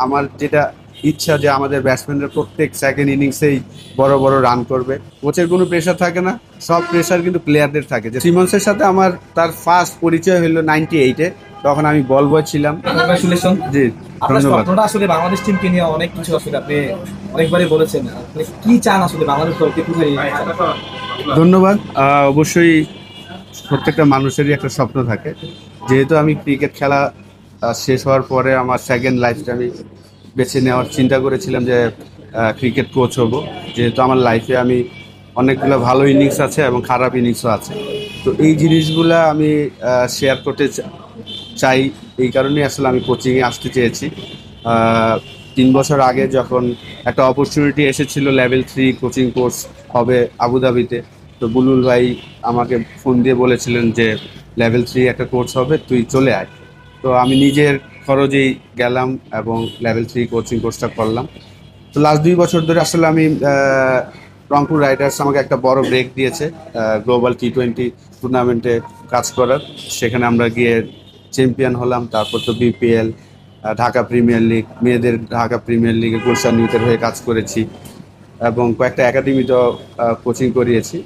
আমার যেটা ইচ্ছা যে আমাদের ব্যাটসম্যানরা প্রত্যেক সেকেন্ড ইনিংসেই বড় বড় রান করবে। কোচের কোনো প্রেশার থাকে না, সব প্রেশার কিন্তু প্লেয়ারদের থাকে। যে সিমন্সের সাথে আমার তার ফার্স্ট পরিচয় হলো 98-এ, তখন আমি বল বয় ছিলাম। কংগ্রাচুলেশন। জি, আপনার ধন্যবাদ। স্বপ্নটা আসলে বাংলাদেশ টিমকে নিয়ে অনেক কিছু আসলে আপনি অনেকবারই বলেছেন। আপনি কি চান আসলে বাংলাদেশ দলকে কোথায় নিয়ে যেতে চান? ধন্যবাদ। অবশ্যই প্রত্যেকটা মানুষেরই একটা স্বপ্ন থাকে। যেহেতু আমি ক্রিকেট খেলা শেষ হওয়ার পরে আমার সেকেন্ড লাইফটা আমি বেছে নেওয়ার চিন্তা করেছিলাম যে ক্রিকেট কোচ হব। যেহেতু আমার লাইফে আমি অনেকগুলো ভালো ইনিংস আছে এবং খারাপ ইনিংসও আছে, তো এই জিনিসগুলা আমি শেয়ার করতে চাই। এই কারণেই আসলে আমি কোচিংয়ে আসতে চেয়েছি। 3 বছর আগে যখন একটা অপরচুনিটি এসেছিল লেভেল 3 কোচিং কোর্স হবে আবুধাবিতে, তো বুলুল ভাই আমাকে ফোন দিয়ে বলেছিলেন যে লেভেল 3 একটা কোর্স হবে, তুই চলে আয়। তো আমি নিজের খরচেই গেলাম এবং লেভেল 3 কোচিং কোর্সটা করলাম। তো লাস্ট 2 বছর ধরে আসলে আমি রংপুর রাইডার্স আমাকে একটা বড় ব্রেক দিয়েছে গ্লোবাল T20 টুর্নামেন্টে কাজ করার। সেখানে আমরা গিয়ে চ্যাম্পিয়ন হলাম। তারপর তো বিপিএল, ঢাকা প্রিমিয়ার লিগ, মেয়েদের ঢাকা প্রিমিয়ার লিগে গুলশান ইউথের হয়ে কাজ করেছি এবং কয়েকটা একাডেমিতেও কোচিং করিয়েছি।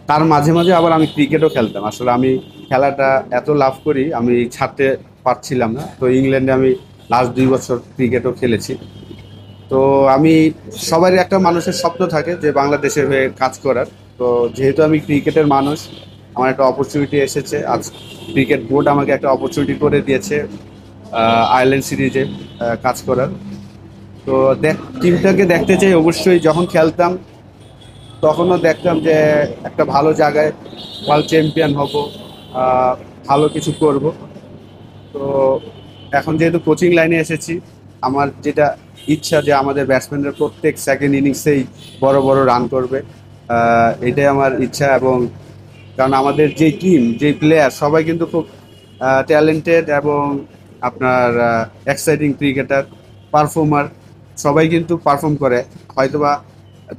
তার মাঝে মাঝে আবার আমি ক্রিকেটও খেলতাম। আসলে আমি খেলাটা এত লাভ করি, আমি ছাড়তে পারছিলাম না। তো ইংল্যান্ডে আমি লাস্ট 2 বছর ক্রিকেটও খেলেছি। তো আমি, সবারই একটা মানুষের স্বপ্ন থাকে যে বাংলাদেশের হয়ে কাজ করার। তো যেহেতু আমি ক্রিকেটের মানুষ, আমার একটা অপরচুনিটি এসেছে। আজ ক্রিকেট বোর্ড আমাকে একটা অপরচুনিটি করে দিয়েছে আয়ারল্যান্ড সিরিজে কাজ করার। তো টিমটাকে দেখতে চাই অবশ্যই। যখন খেলতাম তখনও দেখতাম যে একটা ভালো জায়গায় ওয়ার্ল্ড চ্যাম্পিয়ন হব, ভালো কিছু করব। তো এখন যেহেতু কোচিং লাইনে এসেছি, আমার যেটা ইচ্ছা যে আমাদের ব্যাটসম্যানরা প্রত্যেক সেকেন্ড ইনিংসেই বড় বড় রান করবে, এটাই আমার ইচ্ছা। এবং কারণ আমাদের যে টিম, যে প্লেয়ার, সবাই কিন্তু খুব ট্যালেন্টেড এবং আপনার এক্সাইটিং ক্রিকেটার, পারফর্মার। সবাই কিন্তু পারফর্ম করে হয়তোবা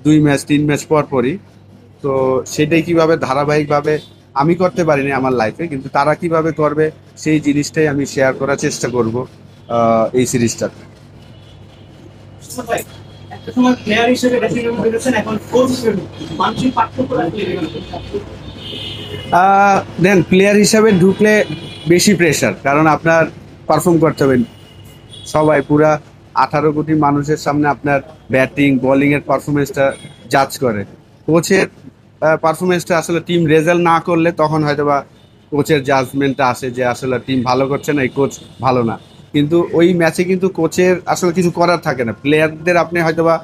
2 ম্যাচ 3 ম্যাচ পর পরই। তো সেটাই কিভাবে ধারাবাহিকভাবে আমি করতে পারিনি আমার লাইফে, কিন্তু তারা কিভাবে করবে সেই জিনিসটাই আমি শেয়ার করার চেষ্টা করব এই সিরিজটা। একটা সময় প্লেয়ার হিসেবে ড্রেসিং রুমে বেরোচ্ছেন, এখন কোচ হিসেবে মানসিক পার্থক্য আসলে দেন প্লেয়ার হিসাবে ঢুকলে বেশি প্রেশার, কারণ আপনার পারফর্ম করতে হবে। সবাই পুরা 18 কোটি মানুষের সামনে আপনার ব্যাটিং বোলিং এর পারফরমেন্সটা জাজ করে। কোচের পারফরমেন্সটা আসলে টিম রেজাল্ট না করলে তখন হয়তোবা কোচের জাজমেন্টটা আসে যে আসলে টিম ভালো করছে না, এই কোচ ভালো না। কিন্তু ওই ম্যাচে কিন্তু কোচের আসলে কিছু করার থাকে না। প্লেয়ারদের আপনি হয়তোবা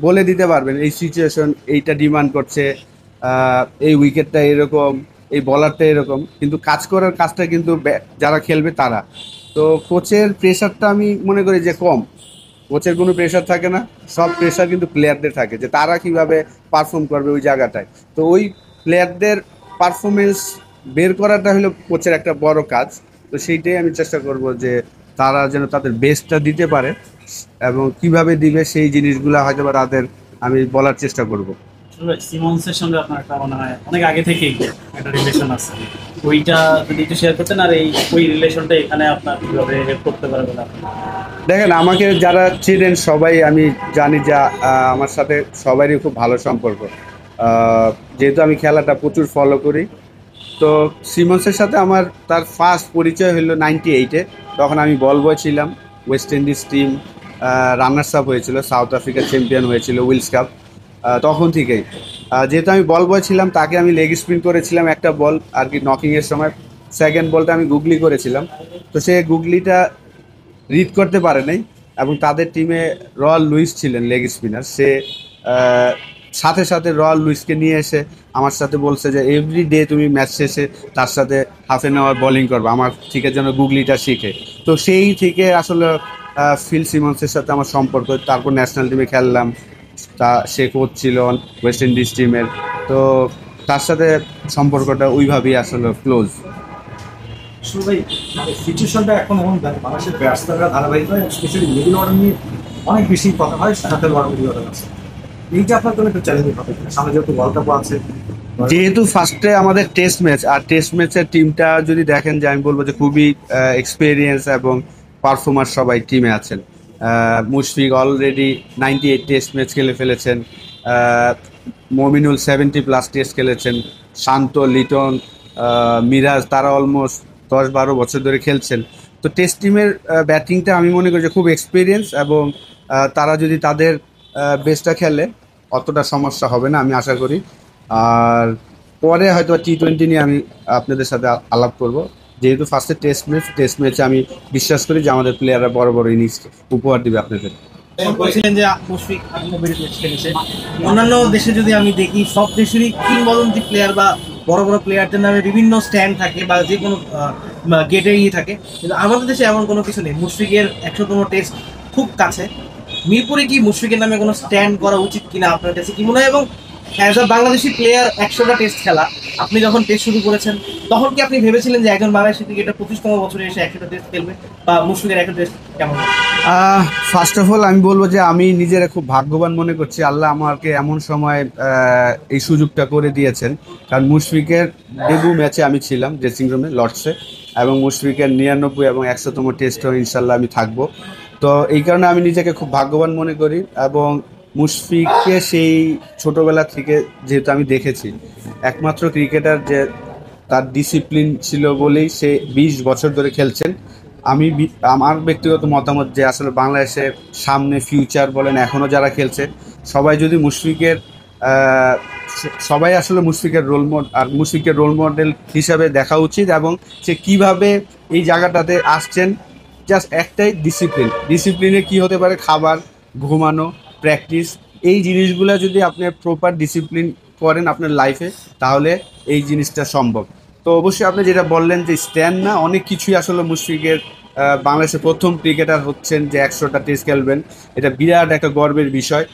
বলে দিতে পারবেন এই সিচুয়েশন এইটা ডিমান্ড করছে, এই উইকেটটা এরকম, এই বলারটা এরকম, কিন্তু কাজ করার কাজটা কিন্তু যারা খেলবে তারা। তো কোচের প্রেশারটা আমি মনে করি যে কম। কোচের কোনো প্রেশার থাকে না, সব প্রেশার কিন্তু প্লেয়ারদের থাকে যে তারা কিভাবে পারফর্ম করবে ওই জায়গাটায়। তো ওই প্লেয়ারদের পারফরমেন্স বের করাটা হলো কোচের একটা বড় কাজ। তো সেইটাই আমি চেষ্টা করব যে তারা যেন তাদের বেস্টটা দিতে পারে এবং কিভাবে দিবে সেই জিনিসগুলো হয়তো বা তাদের আমি বলার চেষ্টা করব। সিমন্সের সঙ্গে আপনার একটা মনে হয় অনেক আগে থেকেই একটা রিলেশন আছে, ওইটা যদি একটু শেয়ার করতেন। আর ওই রিলেশনটা এখানে আপনার কিভাবে হেল্প করতে পারে বলে আপনার? দেখেন, আমাকে যারা চিনেন সবাই আমি জানি যে আমার সাথে সবারই খুব ভালো সম্পর্ক। যেহেতু আমি খেলাটা প্রচুর ফলো করি, তো সিমন্সের সাথে আমার তার ফার্স্ট পরিচয় হলো 98-এ। তখন আমি বল বয় ছিলাম। West Indies team runners up হয়েছিল, সাউথ আফ্রিকা চ্যাম্পিয়ন হয়েছিল উইলস কাপ। তখন থেকেই যেহেতু আমি বল বয় ছিলাম, তাকে আমি লেগ স্পিন করেছিলাম একটা বল আর কি নকিংয়ের সময়। সেকেন্ড বলটা আমি গুগলি করেছিলাম। তো সে গুগলিটা রিড করতে পারে নাই এবং তাদের টিমে রয়্যাল লুইস ছিলেন লেগ স্পিনার। সে আহ, সাথে সাথে রয়্যাল লুইসকে নিয়ে এসে আমার সাথে বলছে যে এভরি ডে তুমি ম্যাচ শেষে তার সাথে ½ বোলিং করবে, আমার থেকে যেন গুগলিটা শিখে। তো সেই থেকে আসলে ফিল সিমন্সের সাথে আমার সম্পর্ক। তারপর ন্যাশনাল টিমে খেললাম, তা সে কোচ ছিল ওয়েস্ট ইন্ডিজ টিমের। তো তার সাথে সম্পর্কটা ওইভাবেই আসলে ক্লোজ। আসলে ভাই মানে সিচুয়েশনটা এখন এমন বাংলাদেশের ব্যাটসম্যানরা ধারাবাহিকভাবে স্পেশালি মিডল অর্ডার নিয়ে অনেক বেশি কথা হয়, সাথে বড় মিডল অর্ডার আছে। এইটা আপনার জন্য একটু চ্যালেঞ্জিং হবে সামনে যেহেতু ওয়ার্ল্ড কাপও আছে। যেহেতু ফার্স্টে আমাদের টেস্ট ম্যাচ, আর টেস্ট ম্যাচের টিমটা যদি দেখেন যে আমি বলবো যে খুবই এক্সপিরিয়েন্স এবং পারফর্মার সবাই টিমে আছেন। মুশফিক অলরেডি 98 টেস্ট ম্যাচ খেলে ফেলেছেন, মমিনুল 70+ টেস্ট খেলেছেন, শান্ত, লিটন, মিরাজ তারা অলমোস্ট 10-12 বছর ধরে খেলছেন। তো টেস্ট টিমের ব্যাটিংটা আমি মনে করি যে খুব এক্সপিরিয়েন্স, এবং তারা যদি তাদের বেস্টটা খেলে অতটা সমস্যা হবে না আমি আশা করি। আর পরে হয়তো T20 নিয়ে আমি আপনাদের সাথে আলাপ করব, যেহেতু ফার্স্টে টেস্ট ম্যাচে আমি বিশ্বাস করি যে আমাদের প্লেয়াররা বড় বড় ইনিংস উপহার দিবে আপনাদের। বলছিলেন যে মুশফিক 98 টেস্ট খেলেছে, অন্যান্য দেশে যদি আমি দেখি সব দেশেরই কিংবদন্তি প্লেয়ার বা বড় বড় প্লেয়ারদের নামে বিভিন্ন স্ট্যান্ড থাকে বা যে কোনো গেটে থাকে, কিন্তু আমাদের দেশে এমন কোনো কিছু নেই। মুশফিকের 100তম টেস্ট খুব কাছে, মিরপুরে কি মুশফিকের নামে কোনো স্ট্যান্ড করা উচিত কিনা আপনার কাছে কি মনে হয়? এবং অ্যাজ আ বাংলাদেশি প্লেয়ার 100টা টেস্ট খেলা, আপনি যখন টেস্ট শুরু করেছেন তখন কি আপনি ভেবেছিলেন যে একজন বাংলাদেশি ক্রিকেটার 25তম বছরে এসে 100টা টেস্ট খেলবে, বা মুশফিকের 100 টেস্ট কেমন? ফার্স্ট অফ অল আমি বলবো যে আমি নিজেরা খুব ভাগ্যবান মনে করছি, আল্লাহ আমাকে এমন সময় এই সুযোগটা করে দিয়েছেন। কারণ মুশফিকের ডেবিউ ম্যাচে আমি ছিলাম ড্রেসিং রুমে লর্ডসে, এবং মুশফিকের 99 এবং 100তম টেস্টও ইনশাল্লাহ আমি থাকবো। তো এই কারণে আমি নিজেকে খুব ভাগ্যবান মনে করি, এবং মুশফিককে সেই ছোটোবেলা থেকে যেহেতু আমি দেখেছি, একমাত্র ক্রিকেটার যে তার ডিসিপ্লিন ছিল বলেই সে 20 বছর ধরে খেলছেন। আমার ব্যক্তিগত মতামত যে আসলে বাংলাদেশের সামনে ফিউচার বলেন এখনও যারা খেলছে সবাই যদি সবাই আসলে মুশফিকের রোল মডেল হিসাবে দেখা উচিত, এবং সে কিভাবে এই জায়গাটাতে আসছেন। জাস্ট একটাই ডিসিপ্লিনে কি হতে পারে, খাবার, ঘুমানো, প্র্যাকটিস, এই জিনিসগুলো যদি আপনি প্রপার ডিসিপ্লিন করেন আপনার লাইফে, তাহলে এই জিনিসটা সম্ভব। তো অবশ্যই আপনি যেটা বললেন যে স্ট্যান্ড না, অনেক কিছুই আসলে মুশফিকের বাংলাদেশের প্রথম ক্রিকেটার হচ্ছেন যে 100টা টেস্ট খেলবেন, এটা বিরাট একটা গর্বের বিষয়।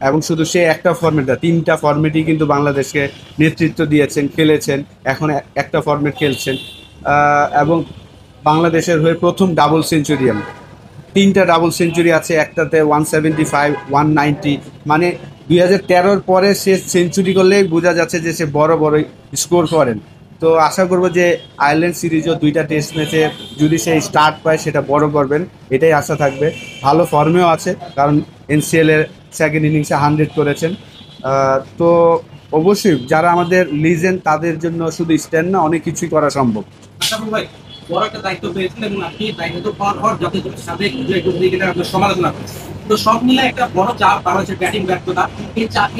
এবং শুধু সে একটা ফর্মেট না, 3টা ফর্মেটই কিন্তু বাংলাদেশকে নেতৃত্ব দিয়েছেন, খেলেছেন, এখন একটা ফর্মেট খেলছেন, এবং বাংলাদেশের হয়ে প্রথম ডাবল সেঞ্চুরিয়ান, 3টা ডাবল সেঞ্চুরি আছে, একটাতে 175, 190, মানে 2013-র পরে সে সেঞ্চুরি করলেই বোঝা যাচ্ছে যে সে বড় বড় স্কোর করেন। তো আশা করবো যে আয়ারল্যান্ড সিরিজও 2টা টেস্ট ম্যাচে যদি সে স্টার্ট পায় সেটা বড় করবেন, এটাই আশা থাকবে। ভালো ফর্মেও আছে, কারণ NCL-এর সেকেন্ড ইনিংসে 100 করেছেন। তো অবশ্যই যারা আমাদের লিজেন্ড তাদের জন্য শুধু স্ট্যান্ড না, অনেক কিছুই করা সম্ভব। আচ্ছা ভাই, বড় একটা দায়িত্ব পেয়েছেন এবং আপনি দায়িত্ব পাওয়ার পর যতজন সাবেক ক্রিকেটার আপনার সমালোচনা করছেন, তো সব মিলে একটা বড় চাপ, বাংলাদেশের ব্যাটিং ব্যর্থতা,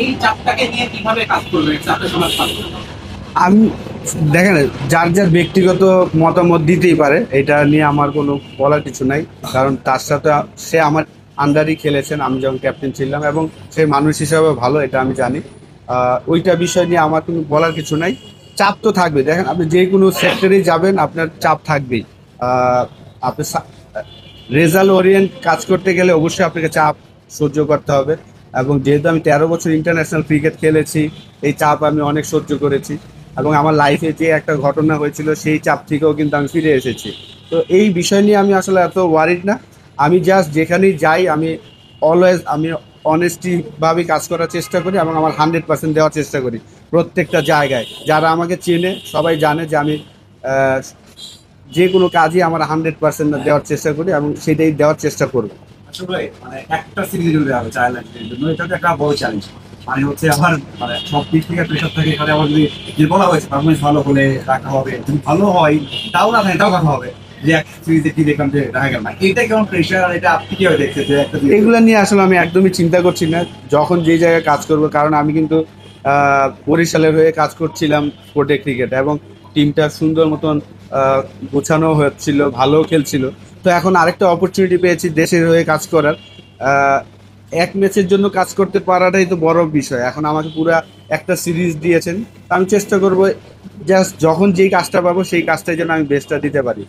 এই চাপটাকে নিয়ে কিভাবে কাজ করবে, চাপের সমাজ কাজ করবে? আমি দেখেন, যার যার ব্যক্তিগত মতামত দিতেই পারে, এটা নিয়ে আমার কোনো বলার কিছু নাই, কারণ তার সাথে সে আমার আন্ডারই খেলেছেন আমি যখন ক্যাপ্টেন ছিলাম, এবং সে মানুষ হিসাবে ভালো, এটা আমি জানি। ওইটা বিষয় নিয়ে আমার কোনো বলার কিছু নাই। চাপ তো থাকবে, দেখেন আপনি যে কোনো সেক্টরেই যাবেন আপনার চাপ থাকবেই। আপনি রেজাল্ট ওরিয়েন্ট কাজ করতে গেলে অবশ্যই আপনাকে চাপ সহ্য করতে হবে, এবং যেহেতু আমি 13 বছর ইন্টারন্যাশনাল ক্রিকেট খেলেছি, এই চাপ আমি অনেক সহ্য করেছি, এবং আমার লাইফে যে একটা ঘটনা হয়েছিল সেই চাপ থেকেও কিন্তু আমি ফিরে এসেছি। তো এই বিষয় নিয়ে আমি আসলে এত ওয়ারিড না। আমি জাস্ট যেখানেই যাই আমি অনেস্টিভাবে কাজ করার চেষ্টা করি, এবং আমার 100% দেওয়ার চেষ্টা করি প্রত্যেকটা জায়গায়। যারা আমাকে চেনে সবাই জানে যে আমি যে কোনো কাজই আমার 100% দেওয়ার চেষ্টা করি, এবং সেটাই দেওয়ার চেষ্টা করব। আসলে মানে একটা সিরিজ যদি হবে আয়ারল্যান্ডের জন্য, এটা তো একটা বড় চ্যালেঞ্জ। মানে হচ্ছে আমার মানে সব দিক থেকে প্রেশার থাকে, এখানে আমার যদি যে বলা হয়েছে পারফরমেন্স ভালো হলে রাখা হবে, যদি ভালো হয় তাও না থাকে তাও রাখা হবে, যে এক সিরিজে কি দেখলাম যে দেখা গেল না, এটা কেমন প্রেশার, এটা আপনি কিভাবে দেখছেন যে একটা এগুলো নিয়ে আসলে আমি একদমই চিন্তা করছি না যখন যেই জায়গায় কাজ করব, কারণ আমি কিন্তু বরিশালের হয়ে কাজ করছিলাম স্পোর্টে ক্রিকেট, এবং টিমটা সুন্দর মতন গোছানো হচ্ছিল, ভালো খেলছিল। তো এখন আরেকটা অপরচুনিটি পেয়েছি দেশের হয়ে কাজ করার। এক ম্যাচের জন্য কাজ করতে পারাটাই তো বড় বিষয়। এখন আমাকে পুরো একটা সিরিজ দিয়েছেন, আমি চেষ্টা করব জাস্ট যখন যেই কাজটা পাবো সেই কাজটাই যেন আমি বেস্টটা দিতে পারি।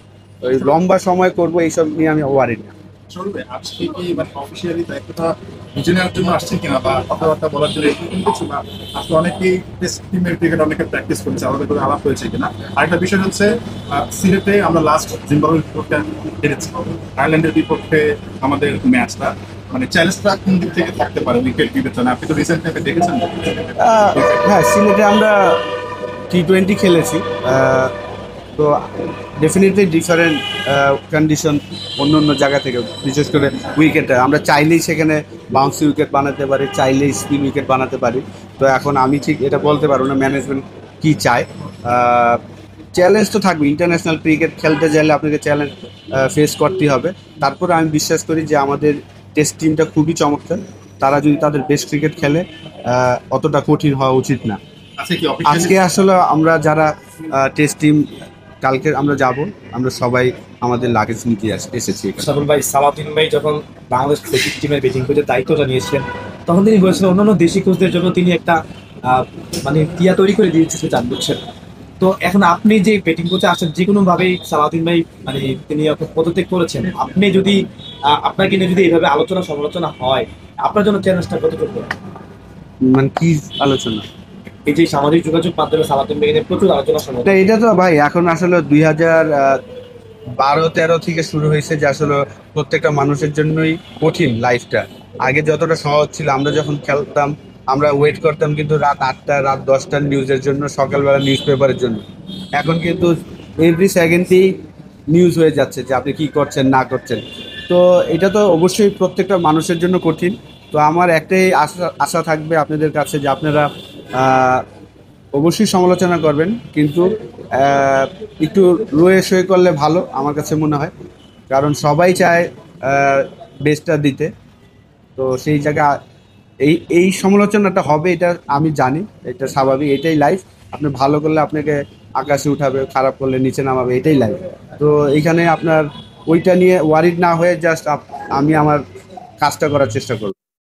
ওই লম্বা সময় করব এইসব নিয়ে আমি ওয়ারিড না। শুনবে আজকে কি মানে অফিসিয়ালি দায়িত্বটা বুঝে নেওয়ার জন্য আসছেন কিনা, বা কথাবার্তা বলার জন্য এরকম কিছু, বা আজকে অনেকেই টেস্ট টিমের ক্রিকেট অনেকে প্র্যাকটিস করেছে, আমাদের করে আলাপ হয়েছে কিনা। আরেকটা বিষয় হচ্ছে সিলেটে আমরা লাস্ট জিম্বাবুয়ের বিপক্ষে হেরেছি, আয়ারল্যান্ডের বিপক্ষে আমাদের ম্যাচটা মানে চ্যালেঞ্জটা কোন দিক থেকে থাকতে পারে উইকেট বিবেচনা? আপনি তো রিসেন্ট টাইমে দেখেছেন। হ্যাঁ, সিলেটে আমরা T20 খেলেছি, তো ডেফিনেটলি ডিফারেন্ট কন্ডিশন অন্য অন্য জায়গা থেকে, বিশেষ করে উইকেটটা আমরা চাইলেই সেখানে বাউন্সি উইকেট বানাতে পারি, চাইলেই স্পিন উইকেট বানাতে পারি। তো এখন আমি ঠিক এটা বলতে পারবো না ম্যানেজমেন্ট কী চায়। চ্যালেঞ্জ তো থাকবে, ইন্টারন্যাশনাল ক্রিকেট খেলতে চাইলে আপনাকে চ্যালেঞ্জ ফেস করতেই হবে। তারপরে আমি বিশ্বাস করি যে আমাদের টেস্ট টিমটা খুবই চমৎকার, তারা যদি তাদের বেস্ট ক্রিকেট খেলে অতটা কঠিন হওয়া উচিত না। আজকে কি আজকে আসলে আমরা যারা টেস্ট টিম কালকে আমরা যাব, আমরা সবাই আমাদের লাগেজ নিতে এসেছি এখানে। সাবুল ভাই, সালাউদ্দিন ভাই যখন বাংলাদেশ ক্রিকেট টিমের ব্যাটিং কোচের দায়িত্বটা নিয়েছিলেন, তখন তিনি বলেছিলেন অন্যান্য দেশি কোচদের জন্য তিনি একটা মানে টিয়া তৈরি করে দিয়েছিলেন, চান বুঝছেন। তো এখন আপনি যে ব্যাটিং কোচে আসেন, যে কোনোভাবেই সালাউদ্দিন ভাই মানে তিনি পদত্যাগ করেছেন, আপনি যদি আপনাকে নিয়ে যদি এইভাবে আলোচনা সমালোচনা হয়, আপনার জন্য চ্যালেঞ্জটা কতটুকু? মানে কি আলোচনা? এই যে সামাজিক যোগাযোগ মাধ্যমে সালাউদ্দিন ভাই নিয়ে প্রচুর আলোচনা সমালোচনা। এটা তো ভাই এখন আসলে 2012-13 থেকে শুরু হয়েছে যে আসলে প্রত্যেকটা মানুষের জন্যই কঠিন লাইফটা। আগে যতটা সহজ ছিল, আমরা যখন খেলতাম আমরা ওয়েট করতাম কিন্তু রাত 8টা রাত 10টার নিউজের জন্য, সকালবেলা নিউজ পেপারের জন্য। এখন কিন্তু এভরি সেকেন্ডেই নিউজ হয়ে যাচ্ছে যে আপনি কী করছেন না করছেন। তো এটা তো অবশ্যই প্রত্যেকটা মানুষের জন্য কঠিন। তো আমার একটাই আশা থাকবে আপনাদের কাছে যে আপনারা অবশ্যই সমালোচনা করবেন, কিন্তু একটু রয়ে সয়ে করলে ভালো আমার কাছে মনে হয়, কারণ সবাই চায় বেস্টটা দিতে। তো সেই জায়গা এই সমালোচনাটা হবে, এটা আমি জানি, এটা স্বাভাবিক, এটাই লাইফ। আপনি ভালো করলে আপনাকে আকাশে উঠাবে, খারাপ করলে নিচে নামাবে, এটাই লাইফ। তো এইখানে আপনার ওইটা নিয়ে ওয়ারিড না হয়ে জাস্ট আমি আমার কাজটা করার চেষ্টা করব।